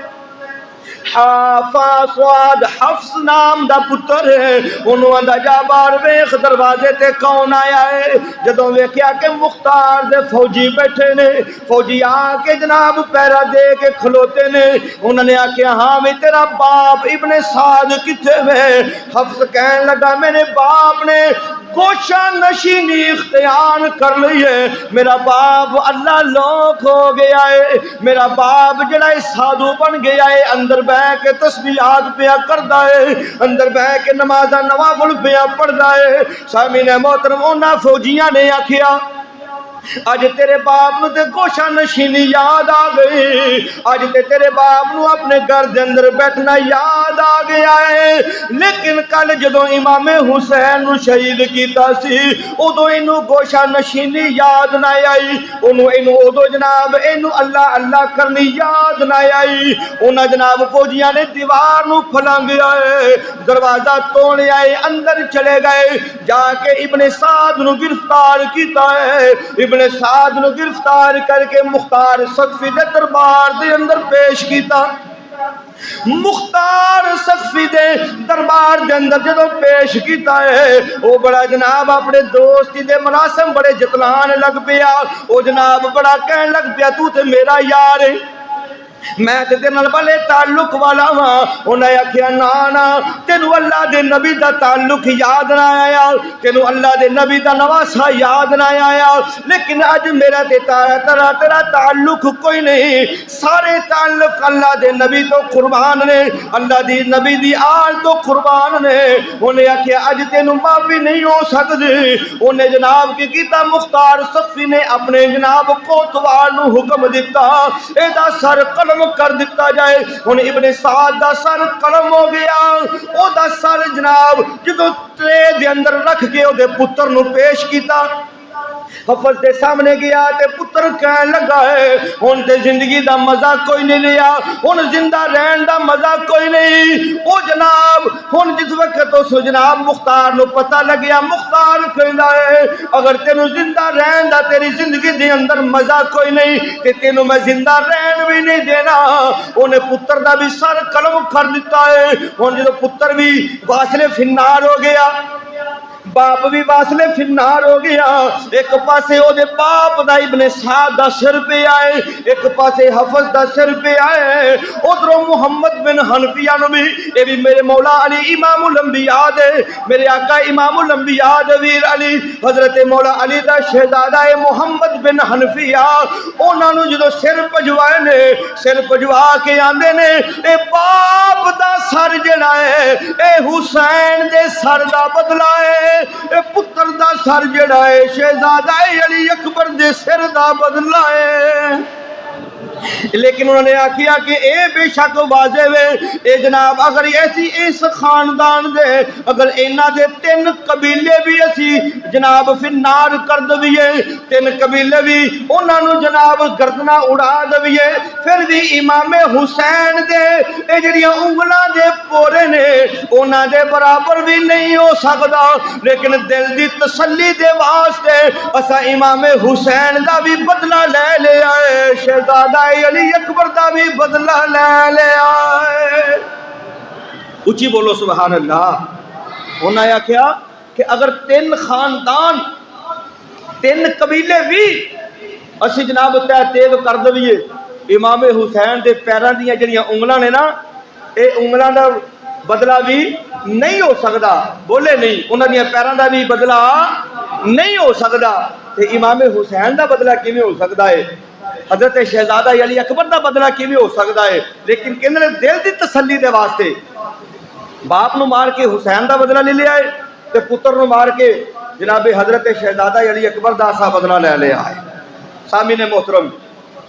حفص نام دا پتر ہے، انہوں آندا جا بار ویخ دروازے تے کون آیا ہے۔ جدوں ویکھیا کہ مختار دے فوجی بیٹھے نے، فوجی آ کے جناب پیرا دے کے کھلوتے نے، انہوں نے آکھیا ہاں میں تیرا باپ ابن سعد کتے میں؟ حفص کہنے لگا میرے باپ نے گوشہ نشینی اختیار کر لی ہے، میرا باپ اللہ لوک ہو گیا ہے، میرا باپ جڑا سادھو بن گیا ہے، اندر بہ کے تسبیحات پیا کردا ہے، اندر بہ کے نمازاں نوافل پیا پڑھدا ہے۔ سامعین محترم، انہاں فوجیاں نے آکھیا اج تیرے باپ نو تے گوشہ نشینی یاد آ گئی، اج تے تیرے باپ نو اپنے گھر دے اندر بیٹھنا یاد آ گیا ہے، لیکن کل جدوں امام حسین نو شہید کیتا سی ادو اینو گوشہ نشینی یاد نہ آئی، اینو ادو جناب اینو اللہ اللہ کرنی یاد نہ آئی۔ انہاں جناب فوجیاں نے دیوار نو پھلانگیا ہے، دروازہ توڑے آئے، اندر چلے گئے، جا کے ابن سعد نو گرفتار کیتا ہے، ابن سعد نو گرفتار کر کے مختار سقفی دے دربار دے اندر پیش کیتا۔ مختار سقفی دے دربار دے اندر جدو پیش کیتا ہے، وہ بڑا جناب اپنے دوستی دے مراسم بڑے جتلان لگ پیا، وہ جناب بڑا کہن لگ پیا تو تے میرا یار ہے، میں تے تیرے نال بڑے تعلق والا ہاں۔ انہیں آکھیا نا تینو اللہ دے نبی دا تعلق یاد نہ آیا، تینو اللہ دے نبی دا نواسا یاد نہ آیا، لیکن اج میرا تے تیرا تعلق کوئی نہیں، سارے تعلق اللہ دے نبی تو قربان نے، اللہ دی نبی دی آل تو قربان نے۔ انہیں آکھیا اج تینو معافی نہیں ہو سکدی۔ انہیں جناب کی کیتا، مختار سقفی نے اپنے جناب کوتوال نو حکم دیتا اے دا سر قلم کر دیتا جائے۔ ہن ابن سعد دا سر قلم ہو گیا، او دا سر جناب جدو ٹرے دے اندر رکھ کے او دے پتر نو پیش کیتا، حفظ دے سامنے گیا تے پتر کہن لگا ہے ہن تے زندگی دا مزہ کوئی نہیں لیا، ہن زندہ رہن دا مزہ کوئی نہیں۔ او جناب ہن جس وقت اس جناب مختار نو پتہ لگیا، مختار کہندا ہے اگر تینوں زندہ رہن دا تیری زندگی دے اندر مزہ کوئی نہیں تے تینوں میں زندہ رہن بھی نہیں دینا۔ انہیں پتر دا بھی سر قلم کر دیتا ہے۔ ہن جدوں پتر بھی واصلے فنار ہو گیا، باپ بھی واصلے فنار ہو گیا، ایک پاسے او دے باپ دا ابن سعد دا سر پہ آئے، ایک پاسے حفظ دا سر پہ آئے، ادھروں محمد بن حنفیہ نو بھی اے بھی میرے مولا علی امام الانبیاء دے، میرے آقا امام الانبیاء دے ویر علی حضرت مولا علی دا شہزادہ محمد بن حنفیہ، انہاں نو جدوں سر پجوائے نے، سر پجوا کے آندے نے اے باپ دا سر جڑا ہے اے حسین دے سر دا بدلہ ہے، اے پتر دا سر جڑا ہے شہزادہ علی اکبر دے سر دا بدلہ ہے۔ لیکن انہوں نے آکھیا کہ اے بے شک واضح وے اے جناب اگر ایسی اس خاندان دے اگر اینا دے 3 قبیلے بھی اسی جناب فنار کر دویے، 3 قبیلے بھی انہاں نو جناب گردنا اڑا دویے، پھر بھی امام حسین دے اے جڑیاں انگلاں دے پورے نے انہاں دے برابر بھی نہیں ہو سکدا، لیکن دل دی تسلی دے واسطے اسا امام حسین دا بھی بدلہ لے لیا ہے، شہزادہ علی اکبر دا بھی بدلہ لے لیا ہے۔ اچھی بولو سبحان اللہ۔ انہوں نے کہا کہ اگر 3 خاندان 3 قبیلے بھی اسی جناب تیغ کر دویے، امام حسین دے پیران دیاں جڑیاں انگلاں نے نا اے انگلاں دا بدلہ بھی نہیں ہو سکدا، بولے نہیں انہاں دیاں پیران دا بھی بدلہ نہیں ہو سکدا، تے امام حسین دا بدلہ کیویں ہو سکدا ہے، حضرت شہزادہ علی اکبر دا بدلہ کیویں ہو سکدا ہے؟ لیکن کہندے دل دی تسلی دے واسطے باپ نو مار کے حسین دا بدلہ لے لیا ہے تے پتر نو مار کے جناب حضرت شہزادہ علی اکبر دا سا بدلہ لے لیا ہے۔ سامعین محترم،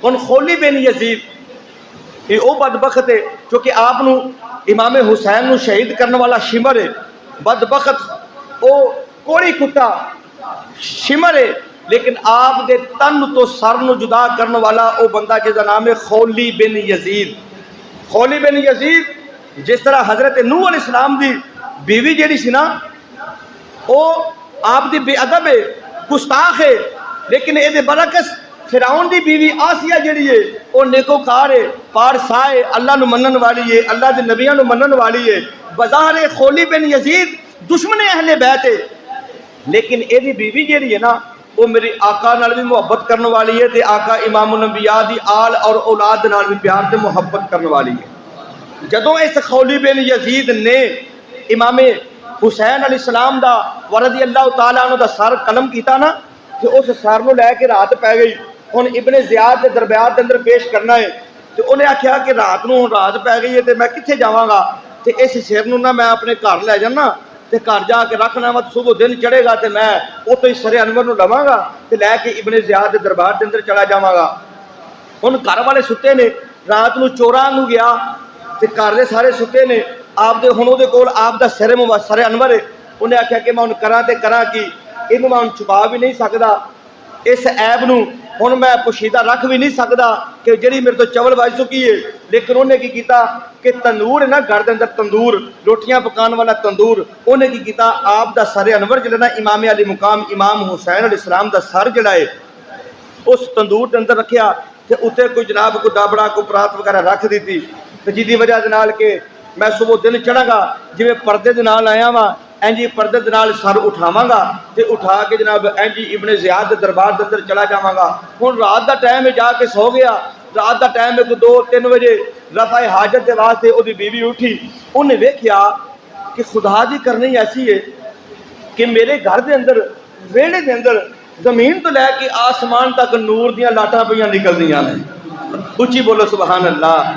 ہن خولی بن یزید یہ او بدبخت ہے چونکہ آپ نو امام حسین نو شہید کرنے والا شمر ہے، بدبخت او کوڑی کتا شمر ہے، لیکن آپ دے تن تو سر نو جدا کرنے والا او بندہ جس کا نام ہے خولی بن یزید۔ خولی بن یزید جس طرح حضرت نوح علیہ السلام دی بیوی جیڑی سی نا او آپ دی بے ادب ہے، گستاخ ہے، لیکن اے دے برعکس فرعون دی بیوی آسیہ جیڑی ہے او نیکوکار ہے، پارسا ہے، اللہ نو منن والی ہے، اللہ دے نبیاں نو منن والی ہے۔ بظاہر خولی بن یزید دشمن اہل بیت ہے، لیکن اے دی بیوی جیڑی ہے نا وہ میری آقا نال بھی محبت کرنے والی ہے تے آقا امام الانبیاء دی آل اور اولاد نال بھی پیار تے محبت کرنے والی ہے۔ جدوں اس خولی بن یزید نے امام حسین علیہ السلام دا ورضی اللہ تعالیٰ عنہ دا سر قلم کیتا نا کہ اس سر نو لے کے رات پہ گئی، ہن ابن زیاد دے دربار دے اندر پیش کرنا ہے، تو انہیں آکھیا کہ رات پہ گئی ہے تے میں کتھے جاواں گا، تے اس سر نو نا میں اپنے گھر لے جانا تے گھر جا کے رکھنا وا، صبح دن چڑھے گا تے میں اتوں ہی سر انور نو لواں گا تے لے کے ابن زیاد دے دربار دے اندر چلا جاواں گا۔ ہن گھر والے ستے نے، رات نو چوراں نو گیا تے گھر دے سارے ستے نے، آپ دے ہن دے کول آپ دا سر انور ہے، انہیں آکھیا کہ میں ہن کراں تے کراں کی، اینوں میں چھپا بھی نہیں سکدا، اس عیب نو ہن میں پوشیدہ رکھ بھی نہیں سکدا کہ جڑی میرے تو چول بج چکی ہے، لیکن انہیں کی کیتا کہ تندور ہے نا گھر دے اندر تندور روٹیاں پکان والا تندور، انہیں کی کیتا آپ دا سر انور جڑا نا امام علی مقام امام حسین علیہ السلام دا سر جڑا ہے اس تندور دے اندر رکھیا تے اتنے کوئی جناب کوئی ڈابڑا کوئی پرات وغیرہ رکھ دیتی، تے جدی وجہ دے نال کہ میں صبح دن چڑھاں گا جویں پردے دے نال آیا وا اینجی پردے دے نال سر اٹھاواں گا تے اٹھا کے جناب اینجی ابن زیاد دے دربار دے اندر چلا جاواں گا۔ ہن رات دا ٹائم جا کے سو گیا، رات دا ٹائم 2-3 بجے رفع حاجت دے واسطے او دی بیوی اٹھی، انہیں ویکھیا کہ خدا دی کرنی ایسی ہے کہ میرے گھر دے اندر ویڑے دے اندر زمین تو لے کے آسمان تک نور دیاں لاٹاں پہ نکل دیاں نے، اچھی بولو سبحان اللہ۔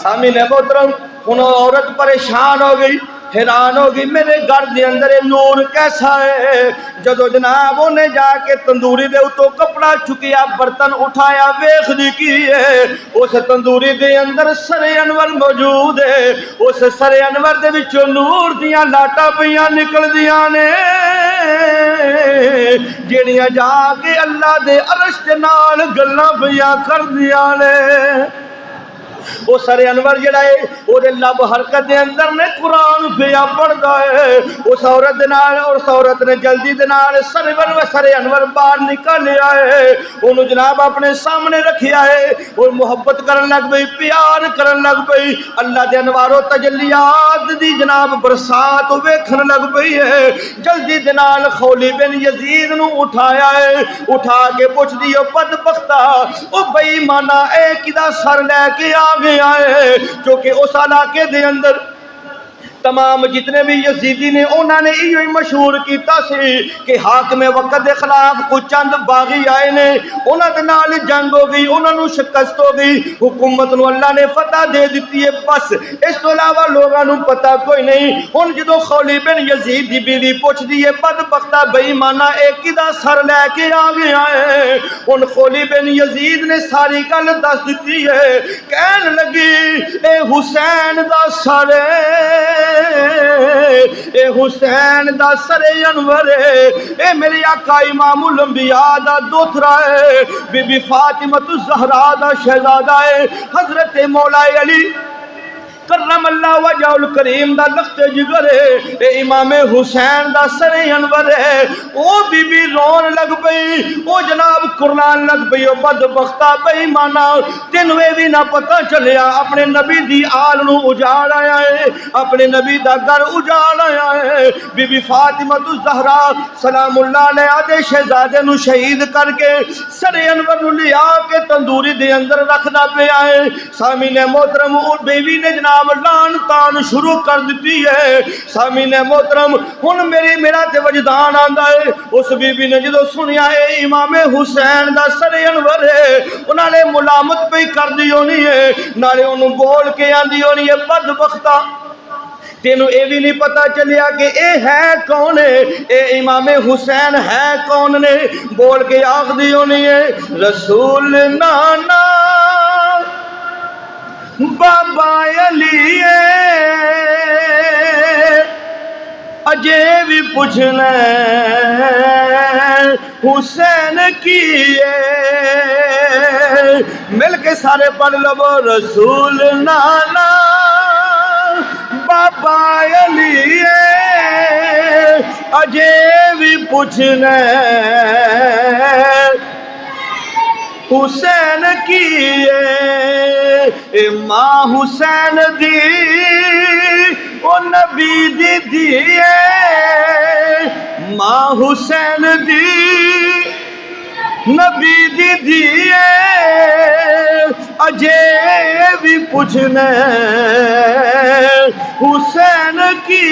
سامعین محترم، ہن عورت پریشان ہو گئی، حیران ہو گئی میرے گھر دے اندر نور کیسا ہے، جدو جناب انہیں جا کے تندوری دے اتوں کپڑا چکیا برتن اٹھایا ویکھ دی کی ہے، اس تندوری دے اندر سر انور موجود ہے، اس سر انور دے وچوں نور دیاں لاٹاں پیاں نکل دیاں نے۔ جڑیاں جا کے اللہ دے عرش دے نال گلاں پیاں کردیاں نے۔ وہ سر انور جڑا ہے وہ لب حرکت دے اندر نے قرآن پیا پڑھدا ہے، اس عورت دے نال اور اس عورت نے جلدی دے نال سر انور باہر نکل آئے، انہوں جناب اپنے سامنے رکھیا ہے اور محبت کرن لگ پئی، پیار کرن لگ پئی، اللہ دے انوار و تجلیات دی جناب برسات ویکھن لگ پئی ہے۔ جلدی دے نال خولی بن یزید نو اٹھایا ہے، اٹھا کے پوچھ دیو بدبختہ او بے ایمانہ اے کدا سر لے کے آ گیا ہے، جو کہ اس علاقے دے اندر تمام جتنے بھی یزیدی نے انہوں نے یہ مشہور کیتا سی کہ حاکم وقت دے خلاف کچھ چند باغی آئے نے، انہوں دے نال جنگ ہو گئی، انہوں نے شکست ہو گئی، حکومت نو اللہ نے فتح دے دیتی ہے، بس اس تو علاوہ لوگوں نو پتہ کوئی نہیں۔ ہن جدو خولی بن یزید دی بیوی پوچھ دی ہے بدبختہ بے ایمانہ اے کدا سر لے کے آ گیا ہے، ہن خولی بن یزید نے ساری گل دس دیتی ہے، کہن لگی اے حسین دا سر اے حسین دا سر انور ہے، اے میرے آقا امام الانبیاء دا دوترا ہے، بی بی فاطمہ الزہرا دا شہزادہ ہے، حضرت مولا علی کرم اللہ وجہ الکریم دا لخت جگر ہے، اے امام حسین دا سر انور ہے۔ او بی بی رون لگ پئی، او جناب قرآن لگ پئی، او بدبختہ بے ایمانہ تینوں بھی نہ پتہ چلیا اپنے نبی دی آل نو اجاڑ آیا ہے، اپنے نبی دا گھر اجاڑ آیا ہے۔ بی بی فاطمہ الزہرا سلام اللہ علیہ آدھے شہزادے نو شہید کر کے سر انور نو لیا کے تندوری دے اندر رکھنا پہ آئے۔ سامین محترم اور بیوی نے جناب لان تان شروع کر دیتی ہے۔ سامین محترم ہن میرا تے وجدان آندا ہے، اس بی بی نے جدو سنیا ہے امام حسین دا سر انور ہے، انہاں نے ملامت پہ کر دی ہونی ہے، نالے انہوں بول کے آندی ہونی ہے بدبختہ تینوں اے بھی نہیں پتا چلیا کہ اے ہے کون ہے، اے امام حسین ہے کون نے، بول کے آخ دی ہونی ہے رسول نانا بابا علی اجے بھی پوچھنا حسین کی مل کے سارے پڑھ لو رسول نانا بابا علی اجے بھی پوچھنا حسین کی ماں حسین دی او نبی دی دیے ماں حسین دی نبی دی دیے اجے بھی پوچھنے حسین کی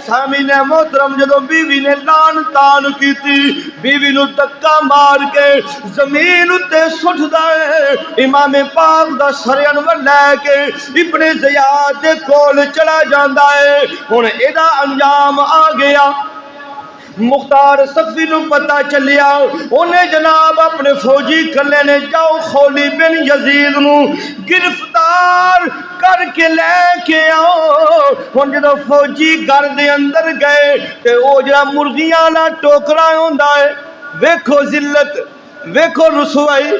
سامین محترم جدو بیوی نے لان تان کی تھی، بیوی نو تکا مار کے زمین اتے سٹھ دائے، امام پاک دا سر انور لے کے ابن زیاد دے کول چلا جاندہ ہے۔ ہن ایدہ انجام آ گیا، مختار صفی نو پتہ چلیا، انہیں جناب اپنے فوجی کلے نے جاؤ خولی بن یزید نو گرفتار کر کے لے کے آؤ۔ ہن جدو فوجی گھر دے اندر گئے تے او جڑا مرغیاں لا ٹوکرا ہوندا ہے، ویکھو ذلت ویکھو رسوائی،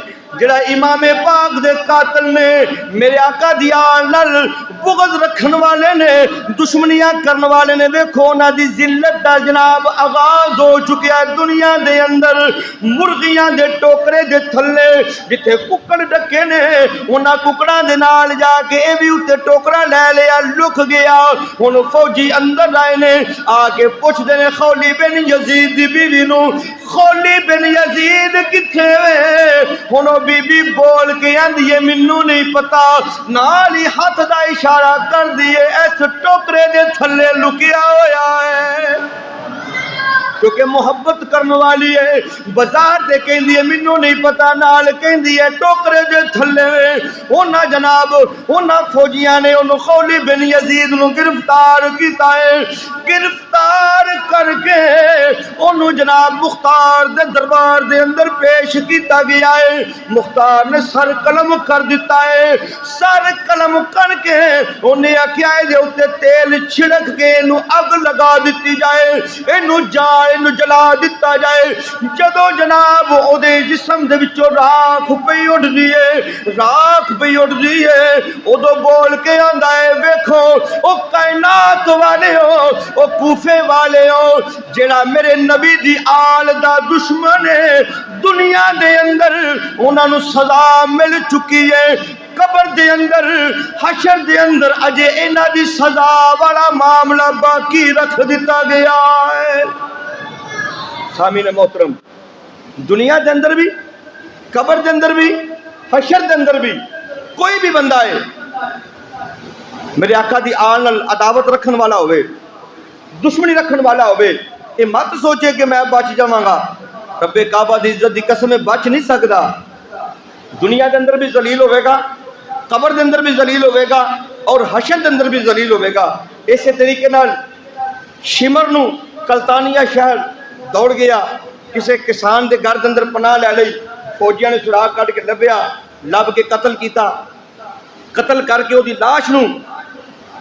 جڑا امام پاک دے قاتل نے میرے آقا دی آل نال بغض رکھن والے نے دشمنیاں کرن والے نے، ویکھو نہ دی ذلت دا جناب آغاز ہو چکیا دنیا دے اندر۔ مرغیاں دے ٹوکرے دے تھلے جتھے ککڑ ڈکے نے انہاں ککڑاں دے نال جا کے اے بھی اتے ٹوکرا لے لیا، لک گیا۔ ہن فوجی اندر آئے نے، آ کے پوچھ دے نے خولی بن یزید دی بیوی نو خولی بن یزید کتھے وے؟ ہن بی بی بول کے آندی ہے منو نہیں پتا، نال ہی ہاتھ دا اشارہ کر دیے اس ٹوکرے دے تھلے لکیا ہویا ہے، کیونکہ محبت کرنے والی ہے۔ بازار دے کہندی ہے منو نہیں پتا، نال کہندی ہے ٹوکرے دے تھلے انہاں جناب انہاں فوجیاں نے انہوں خولی بن یزید نو گرفتار کیتا ہے۔ گرفتار کر کے انہوں جناب مختار دے دربار دے اندر پیش کیتا گیا ہے. مختار نے سر قلم کر دیتا ہے. سر قلم کر کے انہیں آکھیا دے اوتے تیل چھڑک کے انہوں اگ لگا دیتی جائے, انہوں جلا دیتا جائے. جدو جناب او دے جسم دے وچوں راکھ پئی اٹھ دیئے, راکھ پئی اٹھ دیئے, ادو بول کے آندا ہے ویکھو او کائنات والے ہو, او کوفے والے ہو, جڑا میرے نبی دی آل دا دشمن ہے دنیا دے اندر انہاں نو سزا مل چکی ہے. قبر دے اندر حشر دے اندر اجے انہاں دی سزا والا معاملہ باقی رکھ دیتا گیا ہے. سامعین محترم, دنیا دے اندر بھی, قبر دے اندر بھی, حشر دے اندر بھی کوئی بھی بندہ ہے میرے آقا دی آل نال عداوت رکھن والا ہوئے, دشمنی رکھن والا ہوئے, یہ مت سوچے کہ میں بچ جاواں گا. رب کعبہ دی عزت دی قسم میں بچ نہیں سکدا. دنیا دے اندر بھی ذلیل ہوئے گا, قبر دے اندر بھی ذلیل ہوئے گا, اور حشر دے اندر بھی ذلیل ہوئے گا. اسی طریقے نال شمر نو کلتانیہ شہر دوڑ گیا, کسے کسان دے گھر دے اندر پناہ لے لئی, فوجیاں نے سراغ کٹ کے لبیا, لب کے قتل کیتا. قتل کر کے وہ دی لاش نو,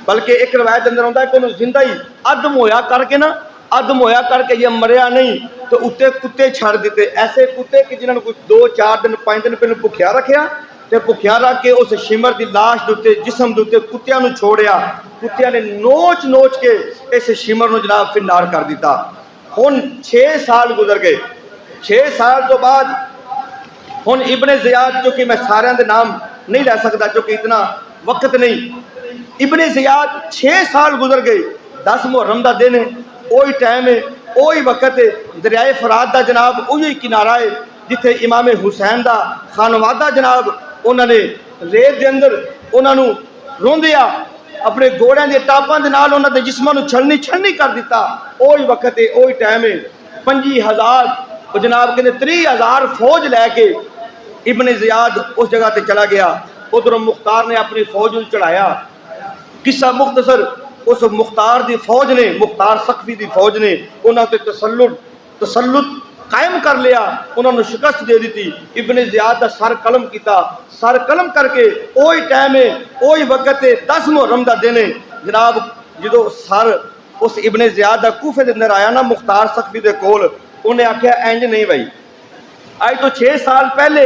بلکہ ایک روایت اندر ہوتا ہے کہ انہوں زندہ ہی عدم ہویا کر کے نا, عدم ہویا کر کے یہ مریا نہیں تو اتے کتے چھڑ دیتے, ایسے کتے کہ جنہوں نے کچھ 2-4 دن 5 دن پہلے بھکھیا رکھیا, تے بھکھیا رکھ کے اس شمر دی لاش دوتے جسم دوتے کتیاں نو چھوڑیا. کتیاں نے نوچ نوچ کے اس شمر نو جناب پھر نار کر دیتا. ہن 6 سال گزر گئے. 6 سال تو بعد ہن ابن زیاد, جو کہ میں سارے دے نام نہیں لے سکتا چونکہ اتنا وقت نہیں, ابن زیاد 6 سال گزر گئے. 10 محرم دا دن ہے, وہی ٹائم ہے, وہی وقت ہے, دریائے فرات دا جناب وہی کنارہ ہے جتھے امام حسین دا خانوادہ جناب انہوں نے ریت دے اندر انہوں نے روندیا, اپنے گھوڑیاں دے ٹاپاں دے نال انہوں نے جسماں نو چھلنی کر دیتا. وہی وقت ہے, وہی ٹائم ہے. 25,000 جناب کہنے 30,000 فوج لے کے ابن زیاد اس جگہ تے چلا گیا. ادھر مختار نے اپنی فوج نو چڑھایا. قصہ مختصر, اس مختار دی فوج نے, مختار سقفی دی فوج نے انہوں تے تسلط قائم کر لیا, انہوں نے شکست دے دیتی. ابن زیاد دا سر قلم کیتا. سر قلم کر کے وہی ٹائم ہے, وہی وقت ہے, 10 محرم دا دن ہے جناب. جدو سر اس ابن زیاد دا کوفے دے اندر آیا نا مختار سقفی دے کول, انہیں آکھیا اینج نہیں بھائی, آج تو 6 سال پہلے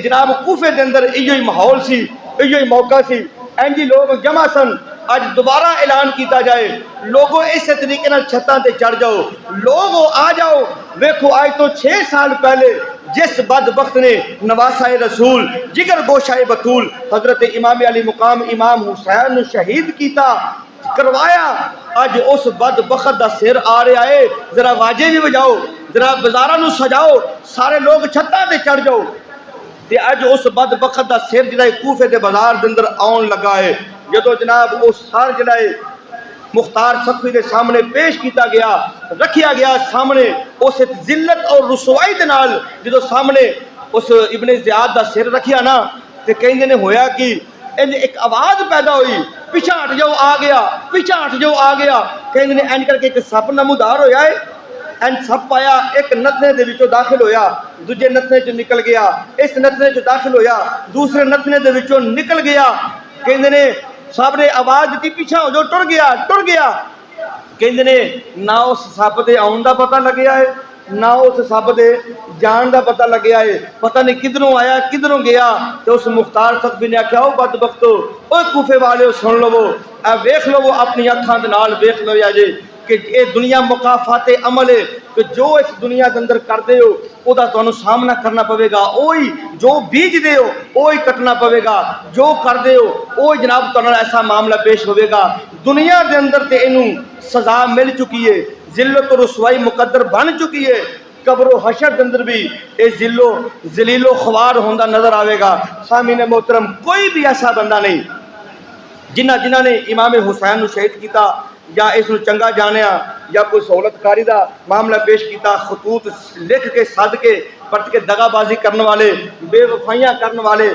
جناب کوفے دے اندر ایہی ماحول سی, ایہی موقع سی, اینجی لوگ جمع سن. آج دوبارہ اعلان کیتا جائے, لوگوں اس طریقے نال چھتاں تے چڑھ جاؤ, لوگوں آ جاؤ. ویکھو آج تو 6 سال پہلے جس بدبخت نے نواسہ رسول جگر گوشہ بطول حضرت امام علی مقام امام حسین نو شہید کیتا کروایا, اج اس بدبخت دا سر آ رہا ہے. ذرا واجے بھی بجاؤ, ذرا بازاراں نو سجاؤ, سارے لوگ چھتاں تے چڑھ جاؤ. تے اج اس بدبخت دا سر جڑا کوفے دے بازار دے اندر آن لگا ہے. جدو جناب اس سر جڑا مختار سقفی دے سامنے پیش کیتا گیا, رکھیا گیا سامنے, اس ذلت اور رسوائی دے نال جدو سامنے اس ابن زیاد دا سر رکھیا نا, تے کہیں نے ہویا کہ ایک آواز پیدا ہوئی, پیچھے ہٹ جاؤ آ گیا, پیچھے ہٹ جاؤ آ گیا. کہیں نے اینج کر کے ایک سپ نمودار ہویا ہے, این سپ آیا, ایک نتنے دے وچوں داخل ہویا, دوجے نتنے چ نکل گیا, اس نتنے چ داخل ہویا, دوسرے نتنے دے وچوں نکل گیا. کہندے نے صاحب نے آواز دیتی پیچھے ہو جو, ٹر گیا. کہندے نے نہ اس سپ دے آن دا پتہ لگیا ہے, نہ اس سپ دے جان دا پتہ لگیا ہے, پتہ نہیں کدھروں آیا کدھروں گیا. تو اس مختار سقفی نے آکھیا او بدبختو, او کوفے والے سن لو, اے ویکھ لو اپنی اکھاں دے نال ویکھ لو یا جے کہ اے دنیا مقافات عمل ہے, کہ جو اس دنیا کے اندر کر دے ہو او دا تانوں سامنا کرنا پوے گا. اوہی جو بیج دے ہو اوہی کٹنا پوے گا, جو کر دے ہو اوہی جناب تانوں ایسا معاملہ پیش ہوے گا. دنیا دے اندر تے اینوں سزا مل چکی ہے, ذلت و رسوائی مقدر بن چکی ہے. قبر و حشر دے اندر بھی اے ذلیل و خوار ہوندا نظر آوے گا. سامعین محترم, کوئی بھی ایسا بندہ نہیں جنہ نے امام حسین نو شہید کیتا یا اس نو چنگا جانیا یا کوئی سہولت کاری دا معاملہ پیش کیتا, خطوط لکھ کے سد کے پرت کے دغا بازی کرنے والے, بے وفائیاں کرنے والے,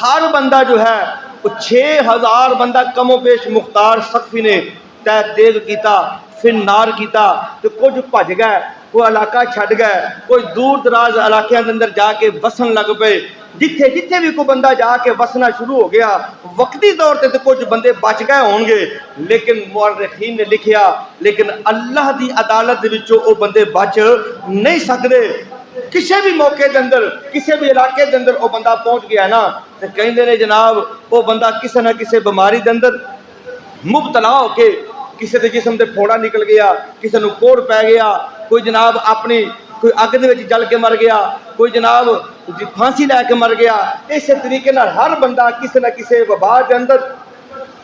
ہر بندہ جو ہے وہ 6,000 بندہ کم و بیش مختار سقفی نے تیغ کیتا. فنار کیتا تو کچھ بھج گئے، کوئی علاقہ چھڈ گئے، کوئی دور دراز علاقے کے اندر جا کے وسن لگ پے۔ جتھے جتھے بھی کوئی بندہ جا کے وسنا شروع ہو گیا، وقتی طور تے تو کچھ بندے بچ گئے ہون گے، لیکن مورخین نے لکھیا لیکن اللہ دی عدالت دے وچوں او بندے بچ نہیں سکدے۔ کسی بھی موقع دے اندر کسی بھی علاقے دے اندر او بندہ پہنچ گیا نا تے کہندے نے جناب او بندہ کسی نہ کسی بیماری دے اندر مبتلا ہو کے کسی دے جسم دے پھوڑا نکل گیا، کسی نو کوڑ پی گیا، کوئی جناب اپنی کوئی اگ دے وچ جل کے مر گیا، کوئی جناب پھانسی لے کے مر گیا۔ اسی طریقے نال ہر بندہ کسی نہ کسی وبا دے اندر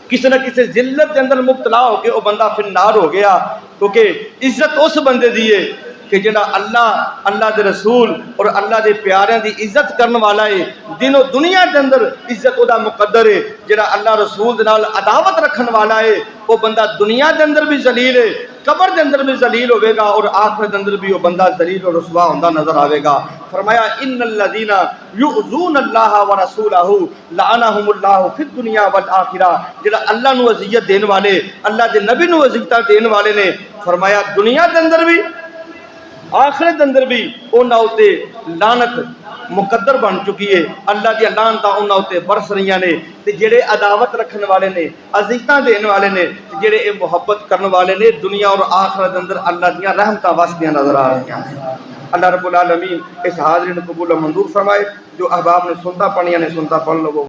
کسی نہ کسی ذلت دے اندر مبتلا ہو کے وہ بندہ فنار ہو گیا، کیونکہ عزت اس بندے دی ہے کہ جڑا اللہ دے رسول اور اللہ دے پیاریاں دی عزت کرن والا ہے، دین و دنیا دے اندر عزت او دا مقدر ہے۔ جڑا اللہ رسول دے نال عداوت رکھن والا ہے وہ بندہ دنیا دے اندر بھی ذلیل ہے، قبر دے اندر بھی ذلیل ہوے گا، اور آخرت دے اندر بھی وہ بندہ ذلیل اور رسوا ہوندا نظر آوے گا۔ فرمایا ان الذین یؤذون اللہ ورسولہ لعنہم اللہ فی الدنیا والآخرہ، جڑا اللہ نو اذیت دین والے، اللہ دے نبی نو اذیت دین والے نے، فرمایا دنیا دے اندر بھی آخرت دے اندر بھی انہاں اُتے لعنت مقدر بن چکی ہے، اللہ دی لعنت انہاں اُتے برس رہیاں نے۔ تے جڑے عداوت رکھن والے نے، اذیتاں دین والے نے، جڑے اے محبت کرن والے نے، دنیا اور آخرت دے اندر اللہ دیاں رحمتاں واسطیاں نظر آ رہیاں ہیں۔ اللہ رب العالمین اس حاضرین قبول و منظور فرمائے۔ جو احباب نے سنتا پڑھیاں نے سنتا پڑھ لو۔